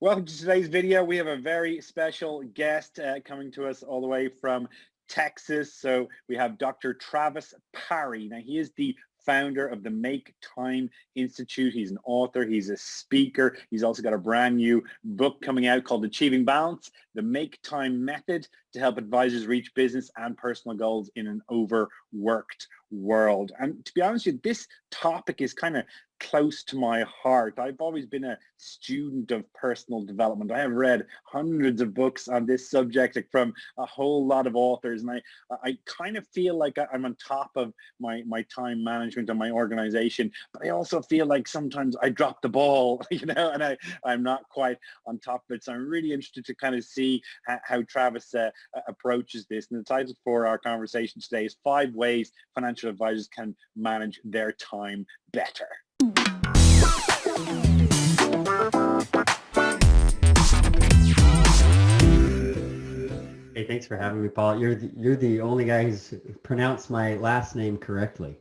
Welcome to today's video. We have a very special guest coming to us all the way from Texas. So we have Dr. Travis Parry. Now, he is the founder of the Make Time Institute. He's an author. He's a speaker. He's also got a brand new book coming out called Achieving Balance, the Make Time Method to help advisors reach business and personal goals in an overworked world. And to be honest with you, this topic is kind of close to my heart. I've always been a student of personal development. I have read hundreds of books on this subject from a whole lot of authors, and I kind of feel like I'm on top of my time management and my organization, but I also feel like sometimes I drop the ball, and I'm not quite on top of it. So I'm really interested to kind of see how Travis approaches this. And the title for our conversation today is 5 Ways Financial Advisors Can Manage Their Time Better. Hey, thanks for having me, Paul. You're the only guy who's pronounced my last name correctly.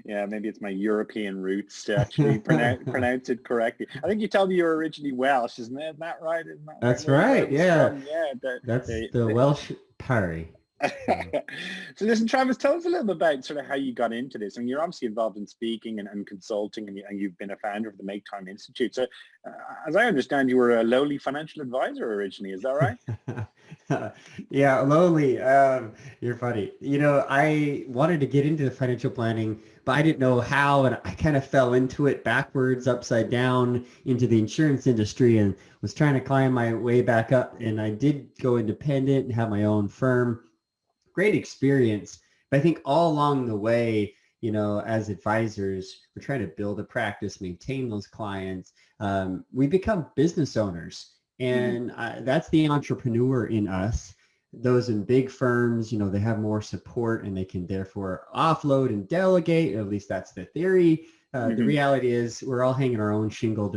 Yeah, maybe it's my European roots to actually pronounce it correctly. I think you told me you're originally Welsh, isn't that right? That's right. Yeah. Yeah. That's the Welsh Parry. So listen, Travis, tell us a little bit about sort of how you got into this. I mean, you're obviously involved in speaking and consulting, and you've been a founder of the Make Time Institute. So as I understand, you were a lowly financial advisor originally. Is that right? Yeah, lowly. You're funny. I wanted to get into the financial planning, but I didn't know how, and I kind of fell into it backwards, upside down, into the insurance industry, and was trying to climb my way back up. And I did go independent and have my own firm. Great experience. But I think all along the way, as advisors, we're trying to build a practice, maintain those clients. We become business owners, and that's the entrepreneur in us. Those in big firms, they have more support and they can therefore offload and delegate. At least that's the theory. The reality is we're all hanging our own shingle,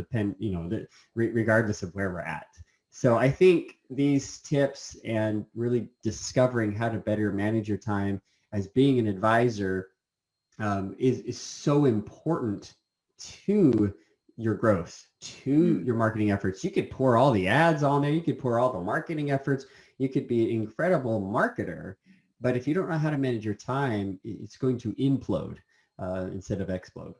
regardless of where we're at. So I think these tips and really discovering how to better manage your time as being an advisor is so important to your growth, to your marketing efforts. You could pour all the ads on there. You could pour all the marketing efforts. You could be an incredible marketer. But if you don't know how to manage your time, it's going to implode instead of explode.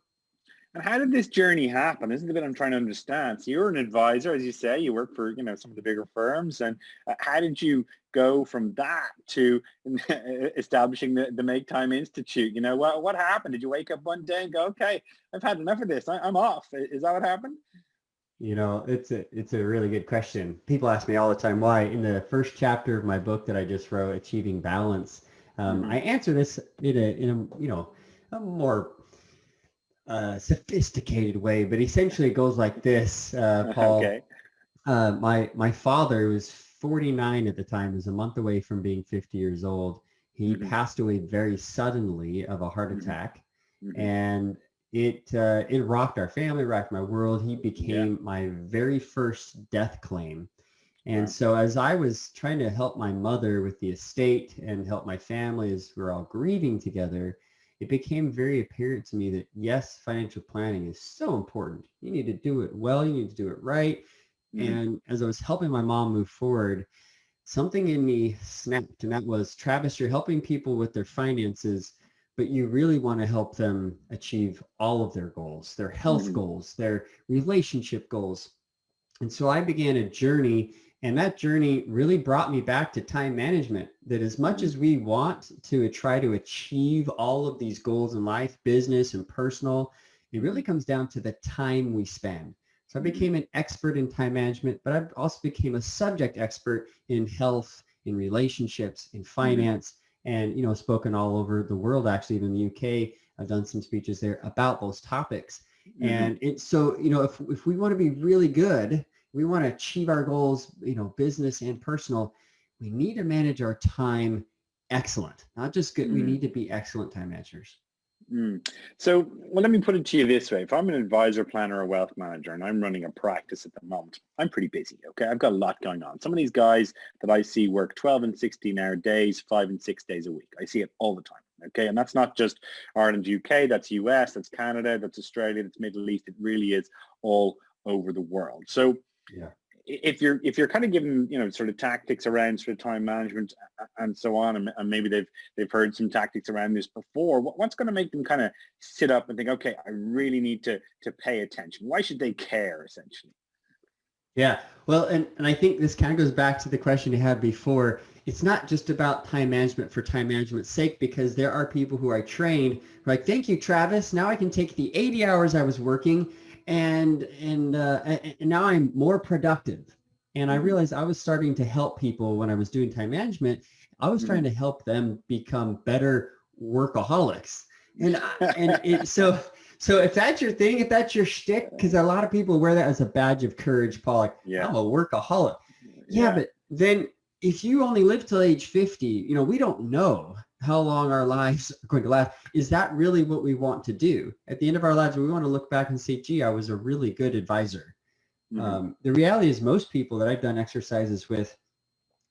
And how did this journey happen? Isn't the bit I'm trying to understand. So you're an advisor, as you say, you work for some of the bigger firms. And how did you go from that to establishing the Make Time Institute? What happened? Did you wake up one day and go, okay, I've had enough of this. I'm off. Is that what happened? It's a really good question. People ask me all the time why. In the first chapter of my book that I just wrote, Achieving Balance, I answer this in a more sophisticated way, but essentially it goes like this, Paul. Okay. My father, who was 49 at the time, was a month away from being 50 years old. He passed away very suddenly of a heart attack, and it rocked our family, rocked my world. He became my very first death claim. And so as I was trying to help my mother with the estate and help my family as we're all grieving together, it became very apparent to me that, yes, financial planning is so important. You need to do it well. You need to do it right. And as I was helping my mom move forward, something in me snapped. And that was, Travis, you're helping people with their finances, but you really want to help them achieve all of their goals, their health goals, their relationship goals. And so I began a journey, and that journey really brought me back to time management, that as much as we want to try to achieve all of these goals in life, business and personal, it really comes down to the time we spend. So I became an expert in time management, but I also became a subject expert in health, in relationships, in finance, and, spoken all over the world, actually, even in the UK. I've done some speeches there about those topics. And so, if we want to be really good, we want to achieve our goals, business and personal, we need to manage our time excellent, not just good. We need to be excellent time managers. So, well, let me put it to you this way. If I'm an advisor, planner, or wealth manager, and I'm running a practice at the moment, I'm pretty busy, okay? I've got a lot going on. Some of these guys that I see work 12 and 16-hour days, 5 and 6 days a week. I see it all the time, okay? And that's not just Ireland, UK, that's US, that's Canada, that's Australia, that's Middle East. It really is all over the world. So Yeah. if you're kind of giving, sort of tactics around sort of time management and so on, and maybe they've heard some tactics around this before, what's going to make them kind of sit up and think, okay, I really need to pay attention? Why should they care, essentially? Yeah. Well, and I think this kind of goes back to the question you had before. It's not just about time management for time management's sake, because there are people who I trained who are like, thank you, Travis. Now I can take the 80 hours I was working and now I'm more productive. And I Hmm. realized I was starting to help people when I was doing time management. I was Hmm. trying to help them become better workaholics. So if that's your thing, if that's your shtick, because a lot of people wear that as a badge of courage, Paul, like, Yeah, I'm a workaholic. Yeah, yeah. but then if you only live till age 50, we don't know how long our lives are going to last. Is that really what we want to do? At the end of our lives, we want to look back and say, gee, I was a really good advisor. Hmm. The reality is most people that I've done exercises with,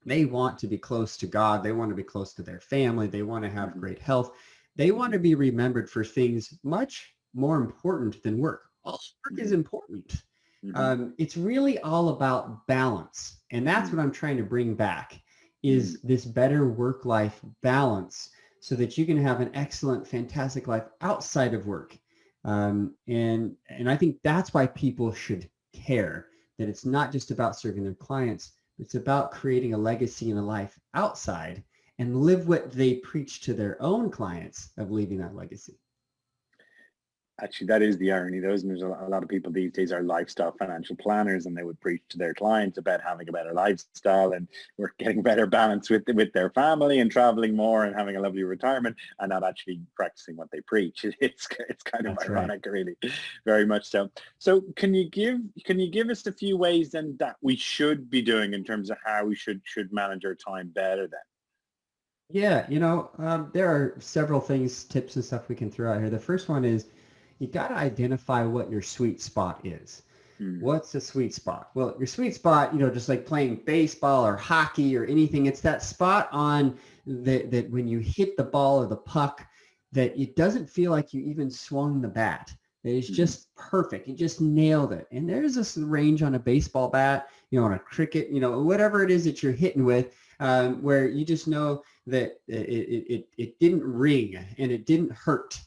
they want to be close to God. They want to be close to their family. They want to have Hmm. great health. They want Hmm. to be remembered for things much more important than work. All work is Hmm. important. Hmm. It's really all about balance. And that's what I'm trying to bring back Hmm. is this better work-life balance so that you can have an excellent, fantastic life outside of work. And I think that's why people should care, that it's not just about serving their clients, it's about creating a legacy and a life outside and live what they preach to their own clients of leaving that legacy. Actually, that is the irony. There's a lot of people these days are lifestyle financial planners, and they would preach to their clients about having a better lifestyle and we're getting better balance with their family and traveling more and having a lovely retirement, and not actually practicing what they preach. It's kind of That's right. ironic, really, very much so. So, can you give us a few ways then that we should be doing in terms of how we should manage our time better then? Yeah, there are several things, tips and stuff we can throw out here. The first one is you got to identify what your sweet spot is. Mm-hmm. What's a sweet spot? Well, your sweet spot, just like playing baseball or hockey or anything, it's that spot on that when you hit the ball or the puck, that it doesn't feel like you even swung the bat. That it's Mm-hmm. just perfect. You just nailed it. And there's this range on a baseball bat, on a cricket, whatever it is that you're hitting with, where you just know that it didn't ring and it didn't hurt.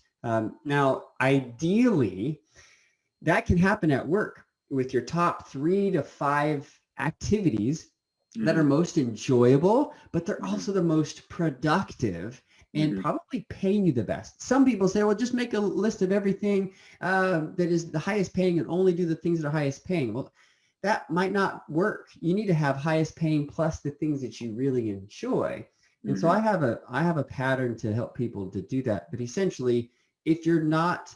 Now, ideally, that can happen at work with your top 3 to 5 activities that are Mm-hmm. most enjoyable, but they're Mm-hmm. also the most productive and Mm-hmm. probably pay you the best. Some people say, well, just make a list of everything that is the highest paying and only do the things that are highest paying. Well, that might not work. You need to have highest paying plus the things that you really enjoy. And so Mm-hmm. I have a pattern to help people to do that. But essentially, if you're not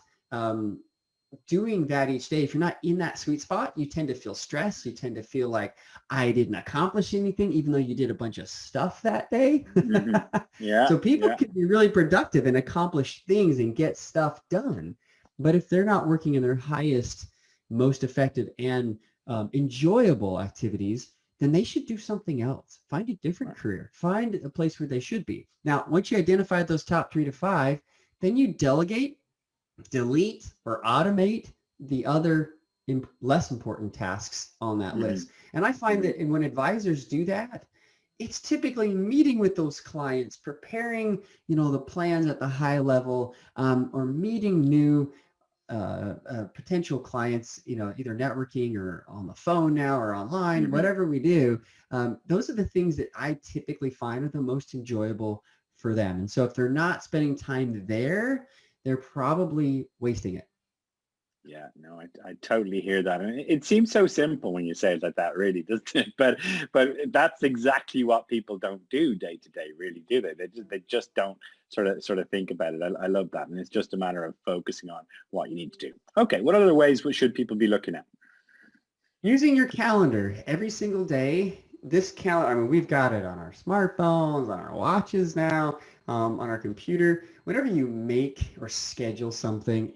doing that each day, if you're not in that sweet spot, you tend to feel stressed. You tend to feel like I didn't accomplish anything, even though you did a bunch of stuff that day. Mm-hmm. Yeah, So people yeah. can be really productive and accomplish things and get stuff done. But if they're not working in their highest, most effective and enjoyable activities, then they should do something else. Find a different career. Find a place where they should be. Now, once you identify those top 3 to 5, then you delegate, delete, or automate the other less important tasks on that Mm-hmm. list. And I find Mm-hmm. that when advisors do that, it's typically meeting with those clients, preparing, the plans at the high level, or meeting new potential clients, either networking or on the phone now or online, Mm-hmm. whatever we do. Those are the things that I typically find are the most enjoyable for them. And so if they're not spending time there, they're probably wasting it. Yeah, no, I totally hear that. And it seems so simple when you say it like that, really, doesn't it? But that's exactly what people don't do day to day, really, do they? They just don't sort of think about it. I love that. And it's just a matter of focusing on what you need to do. Okay, what other ways should people be looking at? Using your calendar every single day. This calendar, I mean, we've got it on our smartphones, on our watches now, on our computer. Whenever you make or schedule something,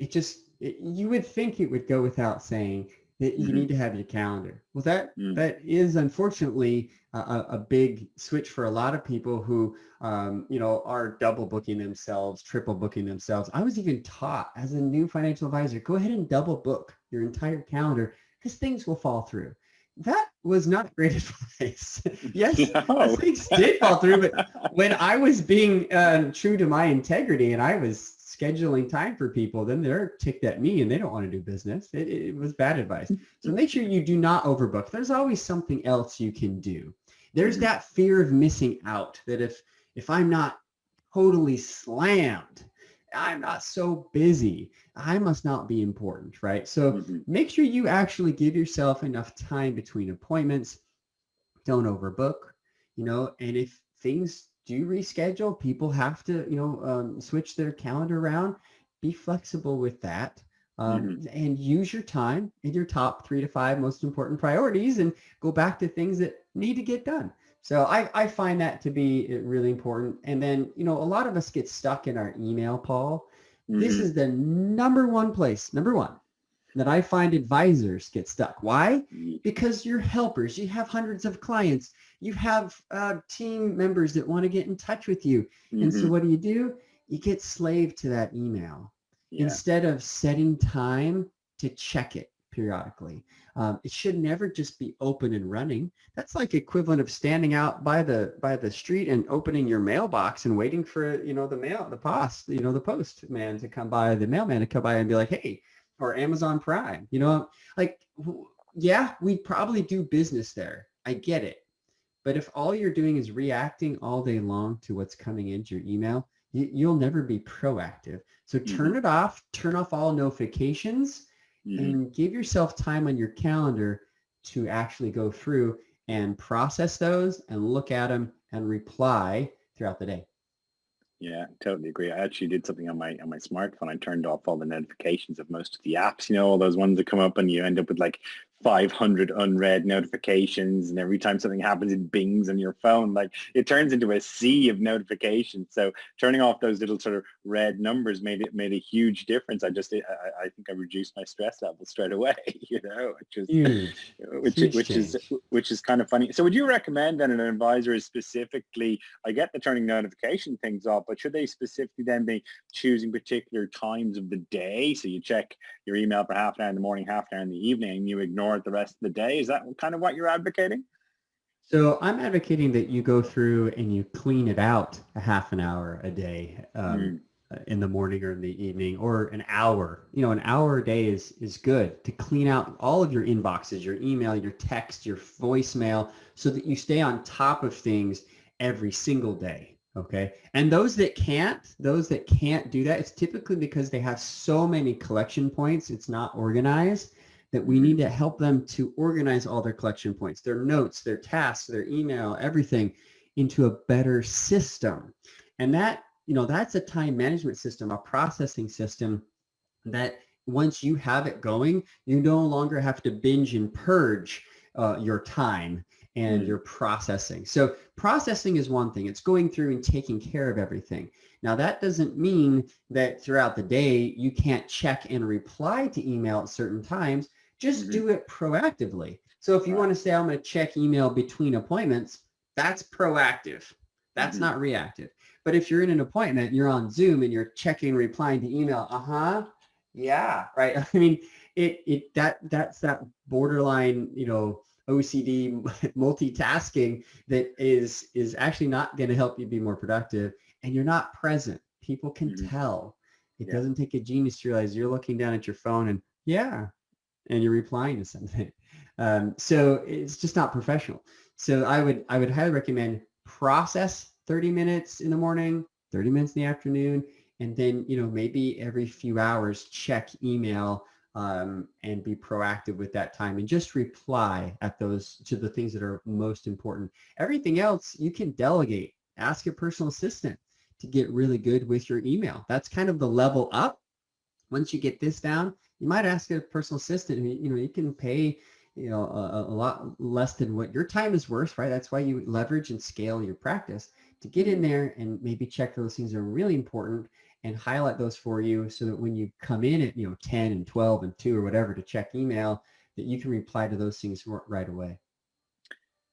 you would think it would go without saying that you Hmm. need to have your calendar. Well, that Mm. that is unfortunately a big switch for a lot of people who, are double booking themselves, triple booking themselves. I was even taught as a new financial advisor, go ahead and double book your entire calendar because things will fall through. That was not great advice. Yes, No. things did fall through, but when I was being true to my integrity and I was scheduling time for people, then they're ticked at me and they don't want to do business. It was bad advice. So make sure you do not overbook. There's always something else you can do. There's that fear of missing out, that if I'm not totally slammed, I'm not so busy, I must not be important, right? So make sure you actually give yourself enough time between appointments. Don't overbook, and if things do reschedule, people have to, switch their calendar around, be flexible with that. And use your time in your top 3 to 5 most important priorities and go back to things that need to get done. So I find that to be really important. And then, a lot of us get stuck in our email, Paul. This is the number one, that I find advisors get stuck. Why? Because you're helpers. You have hundreds of clients. You have team members that want to get in touch with you. And so what do? You get slave to that email instead of setting time to check it periodically. It should never just be open and running. That's like equivalent of standing out by the street and opening your mailbox and waiting for, the postman to come by, the mailman to come by and be like, hey, or Amazon Prime, we'd probably do business there. I get it. But if all you're doing is reacting all day long to what's coming into your email, you'll never be proactive. So turn it off, turn off all notifications, and give yourself time on your calendar to actually go through and process those and look at them and reply throughout the day. Yeah, totally agree. I actually did something on my smartphone. I turned off all the notifications of most of the apps, all those ones that come up and you end up with like 500 unread notifications, and every time something happens it bings on your phone. Like it turns into a sea of notifications. So turning off those little sort of red numbers made a huge difference. I think I reduced my stress level straight away, which is kind of funny. So would you recommend that an advisor is specifically, I get the turning notification things off, but should they specifically then be choosing particular times of the day? So you check your email for half an hour in the morning, half an hour in the evening, and you ignore it the rest of the day. Is that kind of what you're advocating? So I'm advocating that you go through and you clean it out a half an hour a day in the morning or in the evening, or an hour. An hour a day is good to clean out all of your inboxes, your email, your text, your voicemail, so that you stay on top of things every single day. Okay. And those that can't do that, it's typically because they have so many collection points, it's not organized, that we need to help them to organize all their collection points, their notes, their tasks, their email, everything into a better system. And that, that's a time management system, a processing system that once you have it going, you no longer have to binge and purge your time and your processing. So processing is one thing. It's going through and taking care of everything. Now, that doesn't mean that throughout the day you can't check and reply to email at certain times. Just do it proactively. So if you want to say, I'm going to check email between appointments, that's proactive. That's not reactive. But if you're in an appointment, you're on Zoom and you're checking, replying to email, yeah, right. I mean, that's that borderline, OCD multitasking that is actually not going to help you be more productive, and you're not present. People can tell. It doesn't take a genius to realize you're looking down at your phone and and you're replying to something. So it's just not professional. So I would highly recommend process 30 minutes in the morning, 30 minutes in the afternoon, and then, maybe every few hours check email and be proactive with that time and just reply to the things that are most important. Everything else you can delegate. Ask your personal assistant to get really good with your email. That's kind of the level up. Once you get this down, you might ask a personal assistant. You can pay, a lot less than what your time is worth, right? That's why you leverage and scale your practice to get in there and maybe check those things that are really important and highlight those for you, so that when you come in at 10 and 12 and 2 or whatever to check email, that you can reply to those things right away.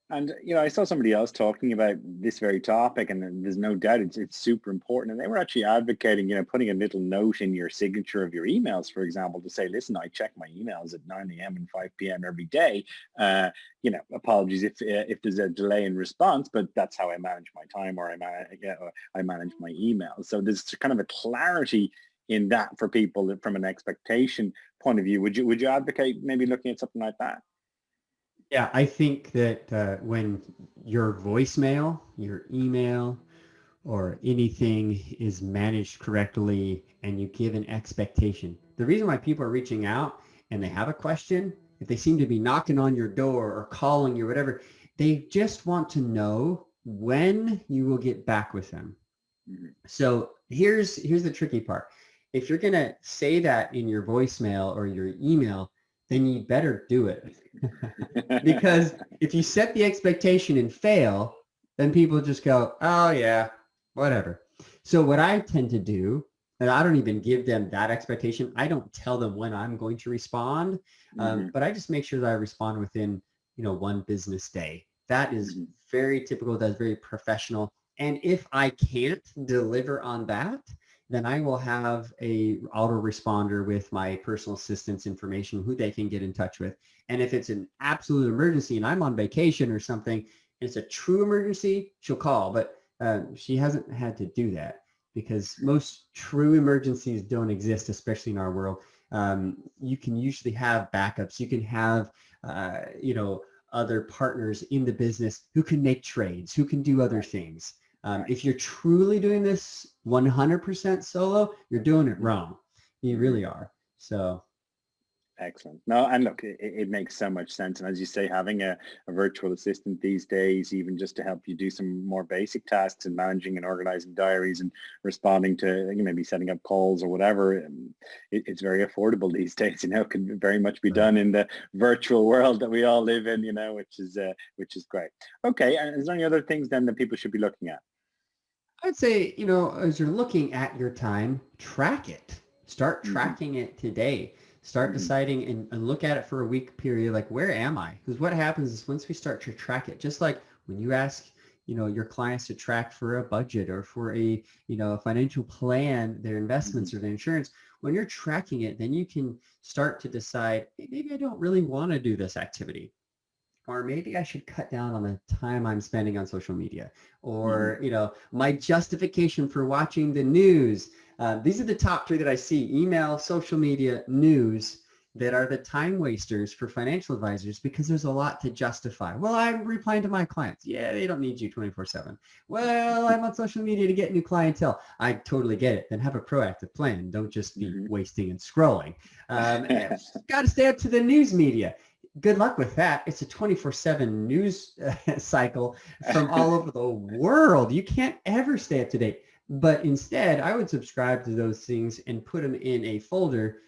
And I saw somebody else talking about this very topic, and there's no doubt it's super important. And they were actually advocating, putting a little note in your signature of your emails, for example, to say, "Listen, I check my emails at 9 a.m. and 5 p.m. every day. Apologies if there's a delay in response, but that's how I manage my time, or I manage my emails." So there's kind of a clarity in that for people from an expectation point of view. Would you advocate maybe looking at something like that? Yeah, I think that when your voicemail, your email, or anything is managed correctly and you give an expectation. The reason why people are reaching out and they have a question, if they seem to be knocking on your door or calling you or whatever, they just want to know when you will get back with them. Mhm. So here's the tricky part. If you're going to say that in your voicemail or your email, then you better do it. Because if you set the expectation and fail, then people just go, "Oh yeah, whatever." So what I tend to do, and I don't even give them that expectation. I don't tell them when I'm going to respond, Mhm. but I just make sure that I respond within, one business day. That is Mhm. very typical. That's very professional. And if I can't deliver on that, then I will have a autoresponder with my personal assistant's information, who they can get in touch with. And if it's an absolute emergency and I'm on vacation or something, and it's a true emergency, she'll call. But she hasn't had to do that because most true emergencies don't exist, especially in our world. You can usually have backups. You can have, other partners in the business who can make trades, who can do other Right. things. Right. If you're truly doing this 100% solo, you're doing it Mhm. wrong. You Mhm. really are. So Excellent. No, and look, it makes so much sense. And as you say, having a virtual assistant these days, even just to help you do some more basic tasks and managing and organizing diaries and responding to, maybe setting up calls or whatever, it's very affordable these days. It can very much be right. done in the virtual world that we all live in, which is great. Okay. And is there any other things then that people should be looking at? I'd say, as you're looking at your time, track it. Start Hmm. tracking it today. Start Hmm. deciding and look at it for a week period. Like, where am I? Because what happens is once we start to track it, just like when you ask, your clients to track for a budget or for a financial plan, their Hmm. investments or their insurance, when you're tracking it, then you can start to decide, "Hey, maybe I don't really want to do this activity. Or maybe I should cut down on the time I'm spending on social media, Hmm. or my justification for watching the news." These are the top three that I see: email, social media, news, that are the time wasters for financial advisors because there's a lot to justify. Well, I'm replying to my clients. Yeah, they don't need you 24/7. Well, I'm on social media to get new clientele. I totally get it. Then have a proactive plan. Don't just be Hmm. wasting and scrolling. Got to stay up to the news media. Good luck with that. It's a 24/7 news cycle from all over the world. You can't ever stay up to date. But instead, I would subscribe to those things and put them in a folder.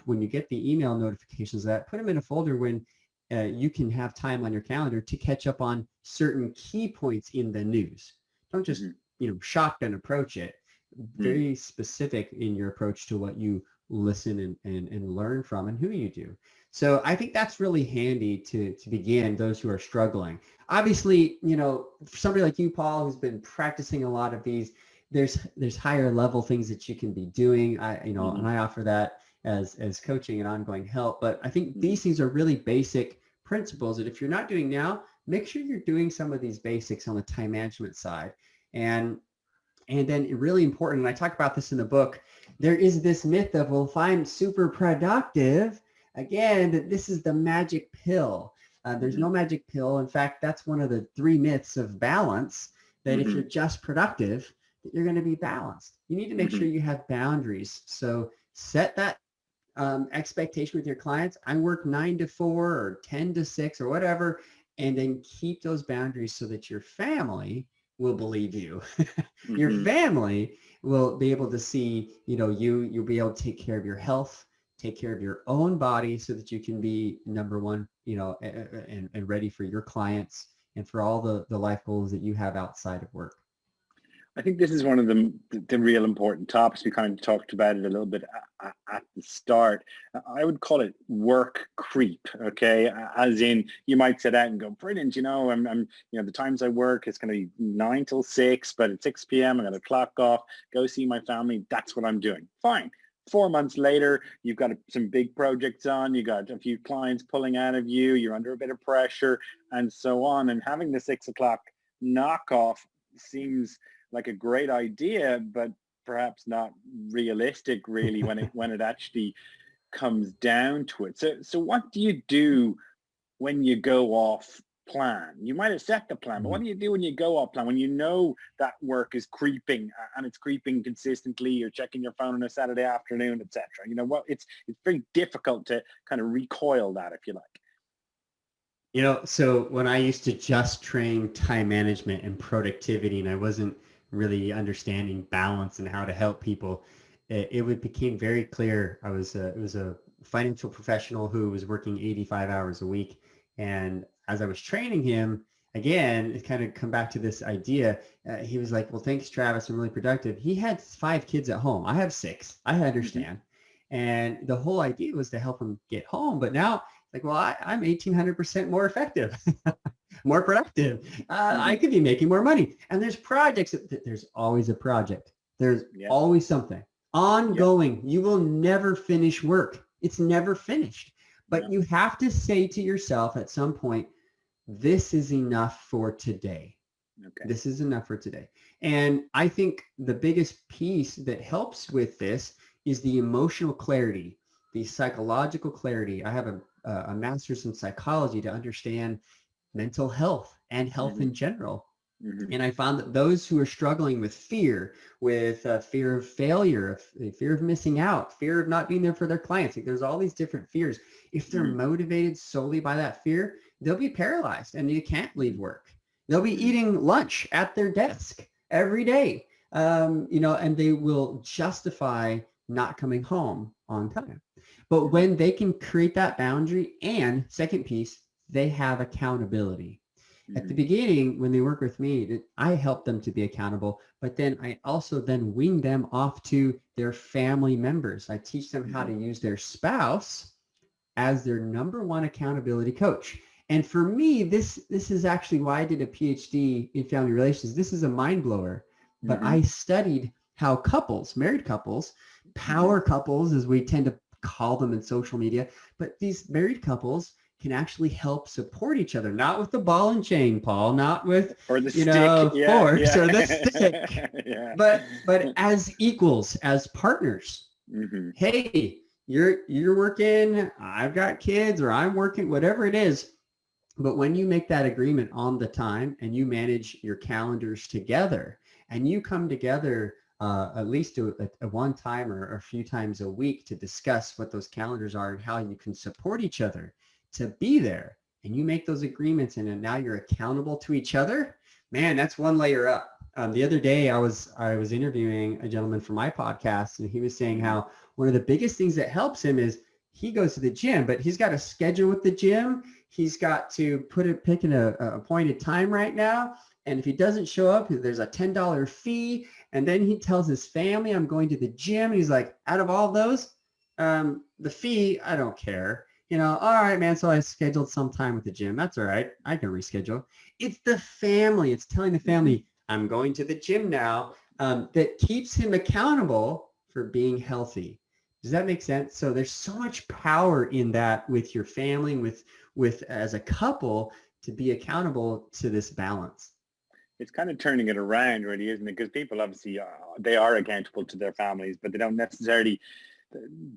When you get the email notifications, that put them in a folder when you can have time on your calendar to catch up on certain key points in the news. Don't just Hmm. shotgun approach it. Hmm. Very specific in your approach to what you listen and learn from and who you do. So I think that's really handy to begin those who are struggling. Obviously, for somebody like you, Paul, who's been practicing a lot of these, there's higher level things that you can be doing. And I offer that as coaching and ongoing help. But I think Hmm. these things are really basic principles that if you're not doing now, make sure you're doing some of these basics on the time management side. And then really important, and I talk about this in the book, there is this myth of, well, if I'm super productive, again, that this is the magic pill. There's Hmm. no magic pill. In fact, that's one of the three myths of balance, that if you're Hmm. just productive, that you're going to be balanced. You need to make Hmm. sure you have boundaries. So set that expectation with your clients. I work 9 to 4 or 10 to 6 or whatever, and then keep those boundaries so that your family will believe you. Your Hmm. family will be able to see, you'll be able to take care of your health, take care of your own body so that you can be number one, and ready for your clients and for all the life goals that you have outside of work. I think this is one of the real important topics. We kind of talked about it a little bit at the start. I would call it work creep. Okay, as in you might sit out and go, brilliant. I'm the times I work, it's going to be 9 till 6, but at 6 p.m. I'm going to clock off, go see my family. That's what I'm doing. Fine. 4 months later, you've got some big projects on. You got a few clients pulling out of you. You're under a bit of pressure, and so on. And having the 6 o'clock knockoff seems like a great idea, but perhaps not realistic really when it actually comes down to it. So what do you do when you go off plan? You might have set the plan, but what do you do when you go off plan? When you know that work is creeping and it's creeping consistently, you're checking your phone on a Saturday afternoon, etc. It's very difficult to kind of recoil that, if you like. So when I used to just train time management and productivity, and I wasn't really understanding balance and how to help people, it became very clear. It was a financial professional who was working 85 hours a week. And as I was training him, again, it kind of come back to this idea. He was like, well, thanks, Travis. I'm really productive. He had 5 kids at home. I have 6. I understand. And the whole idea was to help him get home. But now, like, well, I'm 1,800% more effective, more productive. I could be making more money. And there's projects. There's always a project. There's always something ongoing. You will never finish work. It's never finished. But you have to say to yourself at some point, this is enough for today. Okay. This is enough for today. And I think the biggest piece that helps with this is the emotional clarity, the psychological clarity. I have a master's in psychology to understand mental health and health in general. And I found that those who are struggling with fear of failure, fear of missing out, fear of not being there for their clients, like there's all these different fears. If they're motivated solely by that fear, they'll be paralyzed and you can't leave work. They'll be eating lunch at their desk every day, and they will justify not coming home on time. But when they can create that boundary, and second piece, they have accountability. At the beginning, when they work with me, I help them to be accountable, but then I also then wean them off to their family members. I teach them how to use their spouse as their number one accountability coach. And for me, this is actually why I did a PhD in family relations. This is a mind blower, but I studied how couples, married couples, power couples, as we tend to call them in social media, but these married couples can actually help support each other, not with the ball and chain, Paul, not with or the force or the stick, but as equals, as partners. Hey, you're working, I've got kids, or I'm working, whatever it is. But when you make that agreement on the time and you manage your calendars together and you come together at least a one time or a few times a week to discuss what those calendars are and how you can support each other to be there, and you make those agreements and now you're accountable to each other, man, that's one layer up. The other day I was interviewing a gentleman for my podcast, and he was saying how one of the biggest things that helps him is he goes to the gym, but he's got a schedule with the gym. He's got to pick an appointed time right now. And if he doesn't show up, there's a $10 fee. And then he tells his family, I'm going to the gym. And he's like, out of all those, the fee, I don't care. All right, man. So I scheduled some time with the gym. That's all right. I can reschedule. It's the family. It's telling the family, I'm going to the gym now, that keeps him accountable for being healthy. Does that make sense? So there's so much power in that with your family, with as a couple, to be accountable to this balance. It's kind of turning it around, really, isn't it? Because people obviously they are accountable to their families, but they don't necessarily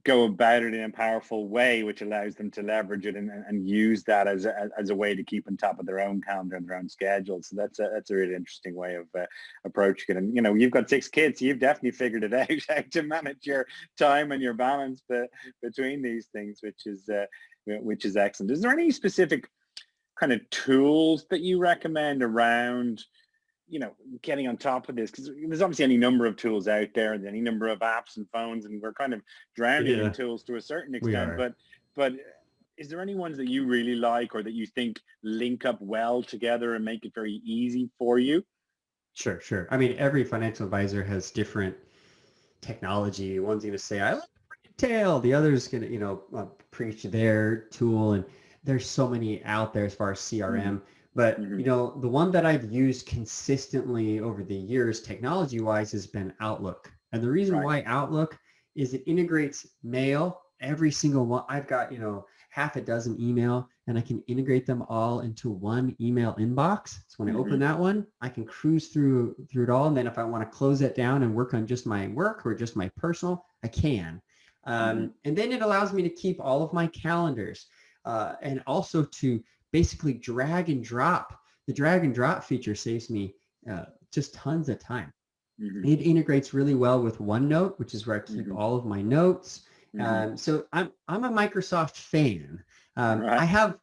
go about it in a powerful way, which allows them to leverage it and use that as a way to keep on top of their own calendar and their own schedule. So that's a really interesting way of approaching it. And you've got 6 kids, so you've definitely figured it out how to manage your time and your balance between these things, which is excellent. Is there any specific kind of tools that you recommend around getting on top of this? Because there's obviously any number of tools out there and any number of apps and phones, and we're kind of drowning in tools to a certain extent. But is there any ones that you really like or that you think link up well together and make it very easy for you? Sure, sure. I mean, every financial advisor has different technology. One's going to say, I like retail. The other's going to, preach their tool. And there's so many out there as far as Hmm. CRM. But, Hmm. the one that I've used consistently over the years, technology-wise, has been Outlook. And the reason Right. why Outlook is it integrates mail, every single one. I've got, half a dozen email, and I can integrate them all into one email inbox. So when I Hmm. open that one, I can cruise through it all. And then if I want to close it down and work on just my work or just my personal, I can. Hmm. And then it allows me to keep all of my calendars and also to basically drag and drop. The drag and drop feature saves me just tons of time. Hmm. It integrates really well with OneNote, which is where I keep Hmm. all of my notes. Hmm. So I'm a Microsoft fan. Right. I have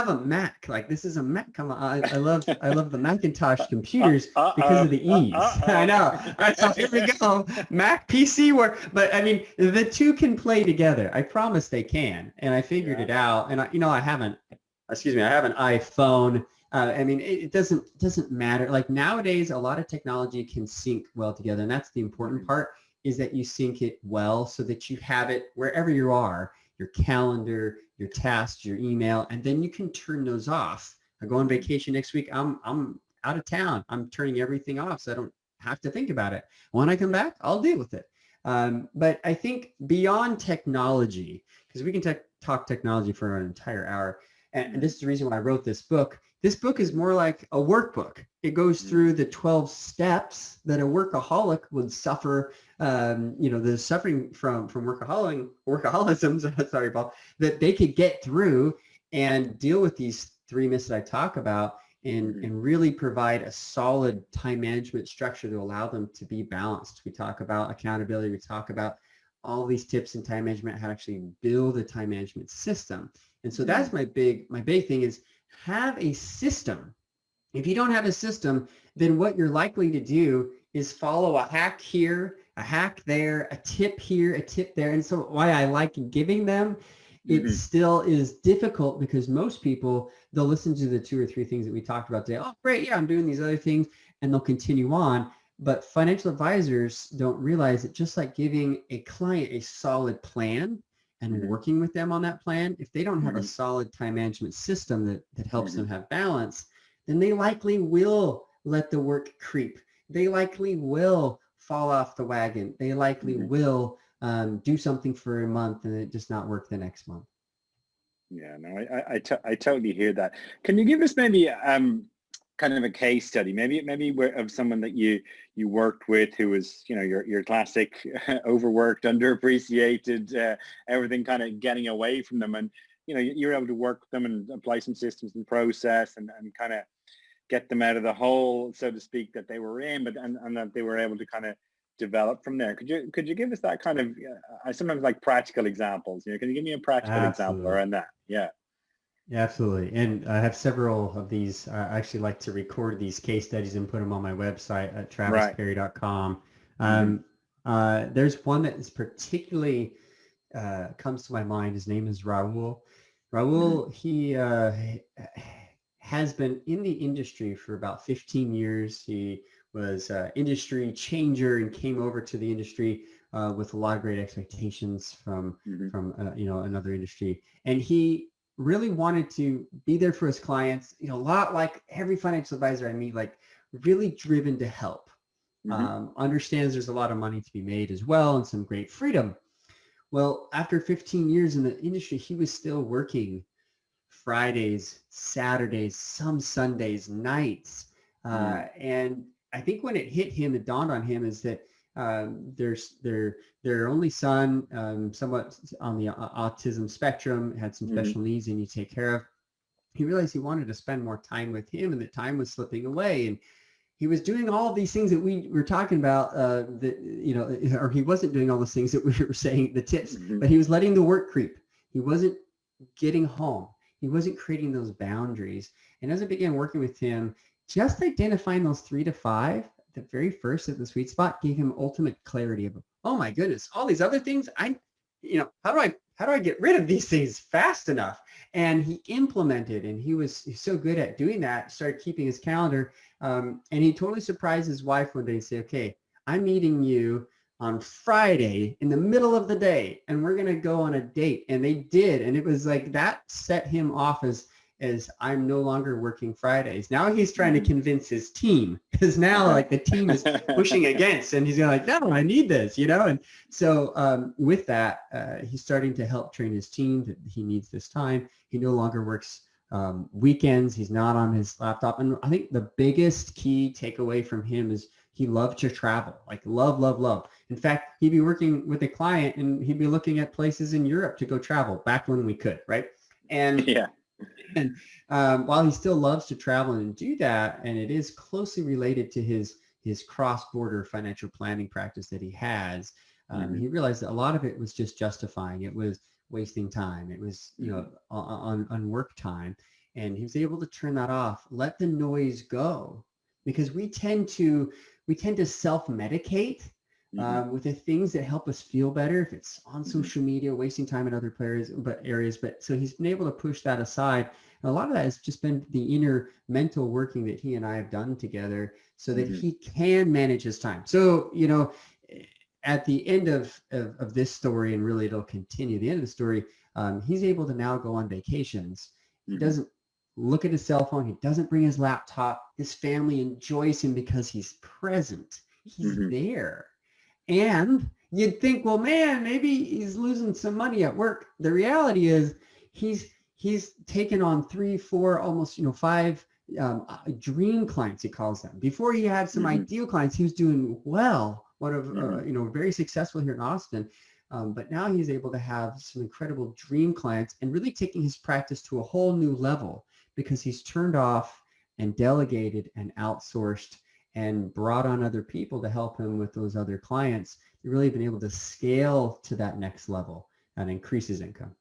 a Mac. Like this is a Mac. I love the Macintosh Uh, computers because uh-oh. of the ease. I know. All right, so here we go. Mac PC work, but I mean the two can play together. I promise they can, and I figured Yeah. it out. And I haven't. Excuse me. I have an iPhone. I mean, it doesn't matter. Like nowadays, a lot of technology can sync well together, and that's the important Hmm. part is that you sync it well so that you have it wherever you are, your calendar, your tasks, your email, and then you can turn those off. I go on Hmm. vacation next week. I'm out of town. I'm turning everything off so I don't have to think about it. When I come back, I'll deal with it. But I think beyond technology, because we can talk technology for an entire hour, and Hmm. this is the reason why I wrote this book. This book is more like a workbook. It goes Hmm. through the 12 steps that a workaholic would suffer, the suffering from workaholism, sorry, Paul, that they could get through and deal with these three myths that I talk about Hmm. and really provide a solid time management structure to allow them to be balanced. We talk about accountability. We talk about all these tips in time management, how to actually build a time management system. And so Hmm. that's my big thing is have a system. If you don't have a system, then what you're likely to do is follow a hack here, a hack there, a tip here, a tip there. And so why I like giving them, it Hmm. still is difficult because most people, they'll listen to the two or three things that we talked about today. Oh, great. Yeah, I'm doing these other things. And they'll continue on. But financial advisors don't realize that just like giving a client a solid plan and Hmm. working with them on that plan, if they don't have a Hmm. solid time management system that helps Hmm. them have balance, then they likely will let the work creep. They likely will fall off the wagon. They likely Hmm. will do something for a month and it just not work the next month. Yeah, no, I totally hear that. Can you give us maybe kind of a case study, maybe of someone that you worked with who was, your classic overworked, underappreciated, everything kind of getting away from them, and you're able to work with them and apply some systems and process and kind of get them out of the hole, so to speak, that they were in, but and that they were able to kind of develop from there. Could you give us that kind of? I sometimes like practical examples. Can you give me a practical example Absolutely. around that? Yeah. Yeah, absolutely. And I have several of these. I actually like to record these case studies and put them on my website at Right. travisperry.com. Hmm. Um, there's one that is particularly comes to my mind. His name is Raul. Hmm. Raul, he has been in the industry for about 15 years. He was an industry changer and came over to the industry with a lot of great expectations from Hmm. another industry. And he really wanted to be there for his clients. A lot like every financial advisor I meet, like really driven to help. Hmm. Understands there's a lot of money to be made as well and some great freedom. Well, after 15 years in the industry, he was still working Fridays, Saturdays, some Sundays, nights. And I think when it hit him, it dawned on him is that their only son, somewhat on the autism spectrum, had some Hmm. special needs and you take care of. He realized he wanted to spend more time with him and that time was slipping away. And he was doing all of these things that we were talking about, or he wasn't doing all those things that we were saying, the tips, Hmm. but he was letting the work creep. He wasn't getting home. He wasn't creating those boundaries. And as I began working with him, just identifying those 3 to 5, the very first at the sweet spot gave him ultimate clarity of, oh my goodness, all these other things, how do I get rid of these things fast enough? And he implemented, and he's so good at doing that, started keeping his calendar. And he totally surprised his wife one day and said, okay, I'm meeting you on Friday in the middle of the day, and we're going to go on a date. And they did. And it was like that set him off as I'm no longer working Fridays. Now he's trying to convince his team, because now like the team is pushing against, and he's like, no, I need this, And so with that, he's starting to help train his team that he needs this time. He no longer works weekends. He's not on his laptop. And I think the biggest key takeaway from him is he loved to travel, like love, love, love. In fact, he'd be working with a client and he'd be looking at places in Europe to go travel back when we could, right? And yeah. And while he still loves to travel and do that, and it is closely related to his cross-border financial planning practice that he has, he realized that a lot of it was just justifying. It was wasting time. It was, on work time. And he was able to turn that off, let the noise go, because we tend to self-medicate with the things that help us feel better, if it's on social media, wasting time in other areas. But so he's been able to push that aside. And a lot of that has just been the inner mental working that he and I have done together so that he can manage his time. So, at the end of this story, and really it'll continue, the end of the story, he's able to now go on vacations. He doesn't look at his cell phone. He doesn't bring his laptop. His family enjoys him because he's present. He's there. And you'd think, well, man, maybe he's losing some money at work. The reality is he's taken on 3, 4, almost, 5 dream clients, he calls them. Before he had some ideal clients, he was doing well, one of, very successful here in Austin. But now he's able to have some incredible dream clients and really taking his practice to a whole new level because he's turned off and delegated and outsourced and brought on other people to help him with those other clients. He's really been able to scale to that next level and increase his income.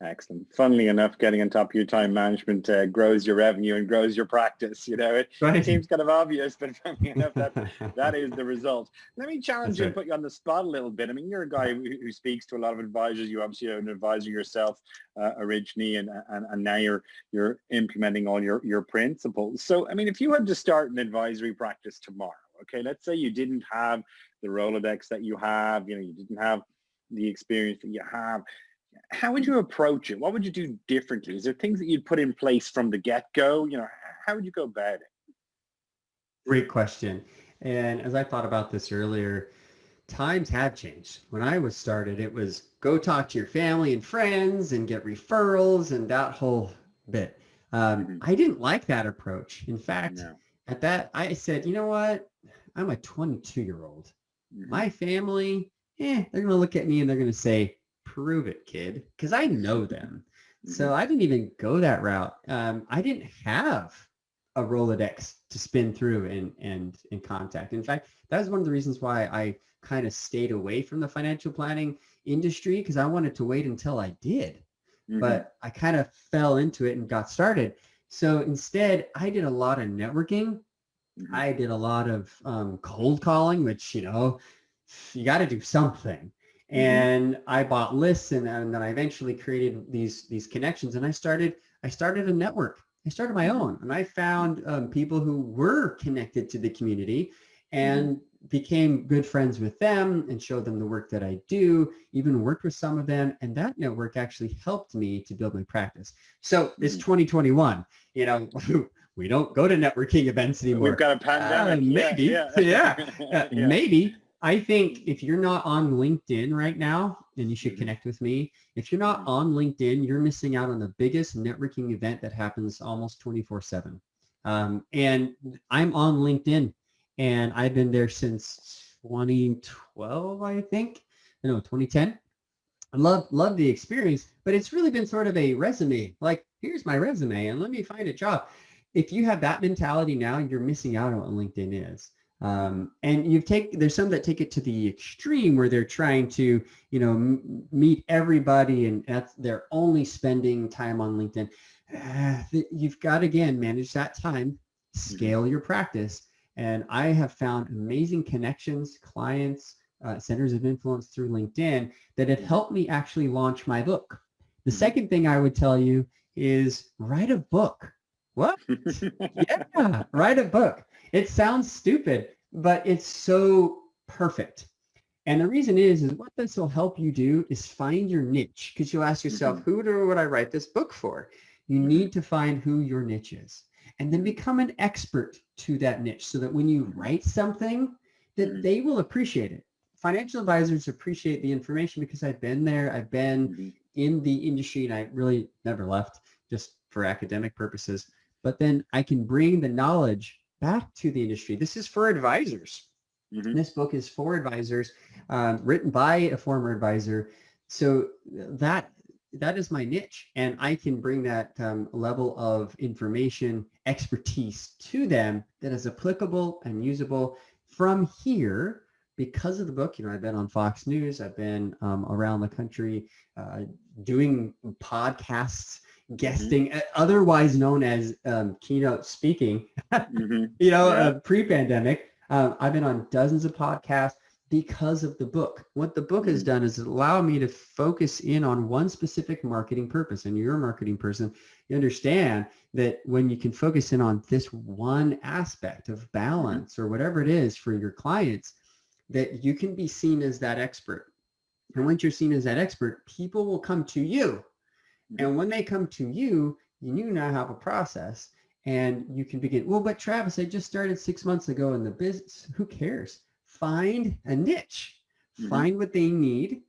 Excellent. Funnily enough, getting on top of your time management grows your revenue and grows your practice. It seems kind of obvious, but funnily enough, that is the result. Let me challenge you and put you on the spot a little bit. I mean, you're a guy who speaks to a lot of advisors. You obviously are an advisor yourself originally, and now you're implementing all your principles. So, I mean, if you had to start an advisory practice tomorrow, okay, let's say you didn't have the Rolodex that you have, you didn't have the experience that you have. How would you approach it? What would you do differently? Is there things that you'd put in place from the get-go? How would you go about it? Great question. And as I thought about this earlier, times have changed. When I was started, it was go talk to your family and friends and get referrals and that whole bit. I didn't like that approach. In fact, at that, I said, you know what? I'm a 22-year-old. My family, they're going to look at me and they're going to say, prove it, kid, because I know them. So I didn't even go that route. I didn't have a Rolodex to spin through and contact. In fact, that was one of the reasons why I kind of stayed away from the financial planning industry, because I wanted to wait until I did. But I kind of fell into it and got started. So instead, I did a lot of networking. I did a lot of cold calling, which, you got to do something. And I bought lists, and then I eventually created these connections, and I started a network. I started my own, and I found people who were connected to the community and became good friends with them and showed them the work that I do, even worked with some of them. And that network actually helped me to build my practice. So it's 2021, we don't go to networking events anymore. We've got a pandemic. Maybe. Maybe. I think if you're not on LinkedIn right now, and you should connect with me, if you're not on LinkedIn, you're missing out on the biggest networking event that happens almost 24/7. And I'm on LinkedIn, and I've been there since 2012, I think. No, 2010. I love the experience, but it's really been sort of a resume. Like, here's my resume, and let me find a job. If you have that mentality now, you're missing out on what LinkedIn is. And there's some that take it to the extreme where they're trying to, meet everybody, and they're only spending time on LinkedIn. You've got to, again, manage that time, scale your practice. And I have found amazing connections, clients, centers of influence through LinkedIn that have helped me actually launch my book. The second thing I would tell you is write a book. What? Yeah, write a book. It sounds stupid, but it's so perfect. And the reason is what this will help you do is find your niche, because you'll ask yourself, would I write this book for? You need to find who your niche is and then become an expert to that niche so that when you write something that they will appreciate it. Financial advisors appreciate the information because I've been there. I've been in the industry and I really never left just for academic purposes. But then I can bring the knowledge back to the industry. This is for advisors. This book is for advisors, written by a former advisor. So that is my niche. And I can bring that level of information, expertise to them that is applicable and usable from here. Because of the book, I've been on Fox News. I've been around the country doing podcasts, guesting, otherwise known as keynote speaking, pre-pandemic. I've been on dozens of podcasts because of the book. What the book has done is allow me to focus in on one specific marketing purpose. And you're a marketing person. You understand that when you can focus in on this one aspect of balance or whatever it is for your clients, that you can be seen as that expert. And once you're seen as that expert, people will come to you. And when they come to you, you now have a process and you can begin. Well, but Travis, I just started 6 months ago in the business. Who cares? Find a niche, find what they need,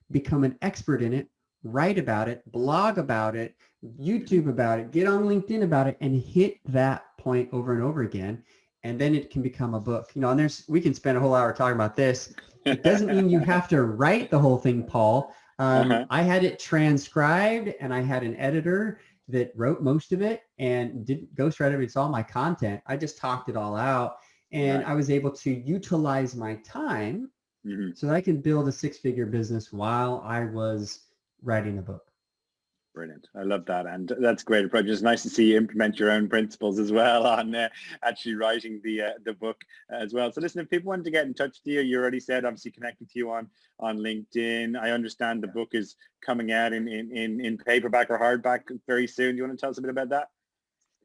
become an expert in it, write about it, blog about it, YouTube about it, get on LinkedIn about it, and hit that point over and over again. And then it can become a book. And we can spend a whole hour talking about this. It doesn't mean you have to write the whole thing, Paul. I had it transcribed and I had an editor that wrote most of it and didn't ghostwrite it. It's all my content. I just talked it all out and I was able to utilize my time so that I can build a six-figure business while I was writing the book. Brilliant. I love that. And that's a great approach. It's nice to see you implement your own principles as well on actually writing the book as well. So listen, if people want to get in touch with you, you already said, obviously connecting to you on LinkedIn. I understand the book is coming out in paperback or hardback very soon. Do you want to tell us a bit about that?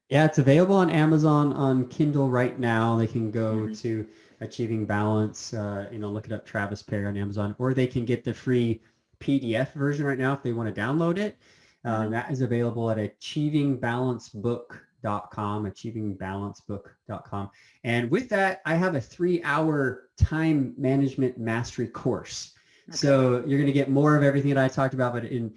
Yeah, it's available on Amazon on Kindle right now. They can go to Achieving Balance, look it up Travis Parry on Amazon, or they can get the free PDF version right now if they want to download it. That is available at achievingbalancebook.com. And with that, I have a 3-hour time management mastery course. Okay. So you're going to get more of everything that I talked about, but in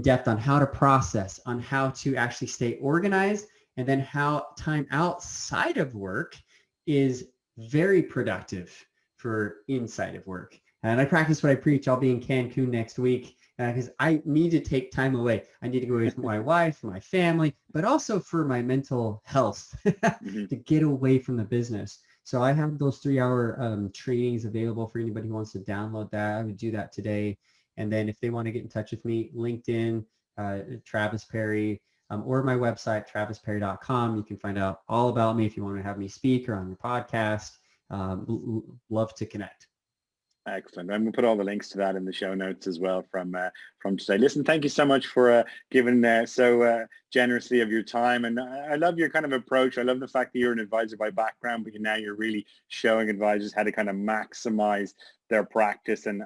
depth on how to process, on how to actually stay organized, and then how time outside of work is very productive for inside of work. And I practice what I preach. I'll be in Cancun next week because I need to take time away. I need to go away with my wife, my family, but also for my mental health to get away from the business. So I have those 3-hour trainings available for anybody who wants to download that. I would do that today. And then if they want to get in touch with me, LinkedIn, Travis Parry, or my website, travisparry.com. You can find out all about me if you want to have me speak or on your podcast. Love to connect. Excellent. I'm going to put all the links to that in the show notes as well from today. Listen, thank you so much for giving so generously of your time. And I love your kind of approach. I love the fact that you're an advisor by background, but now you're really showing advisors how to kind of maximize their practice and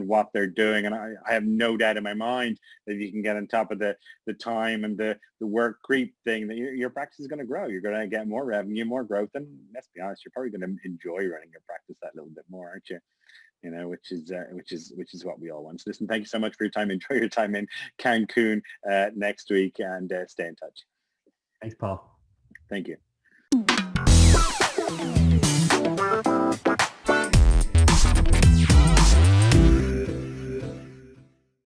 what they're doing. And I have no doubt in my mind that if you can get on top of the time and the work creep thing, that your practice is going to grow. You're going to get more revenue, more growth. And let's be honest, you're probably going to enjoy running your practice that little bit more, aren't you? Which is what we all want. So listen, thank you so much for your time. Enjoy your time in Cancun next week and stay in touch. Thanks, Paul. Thank you.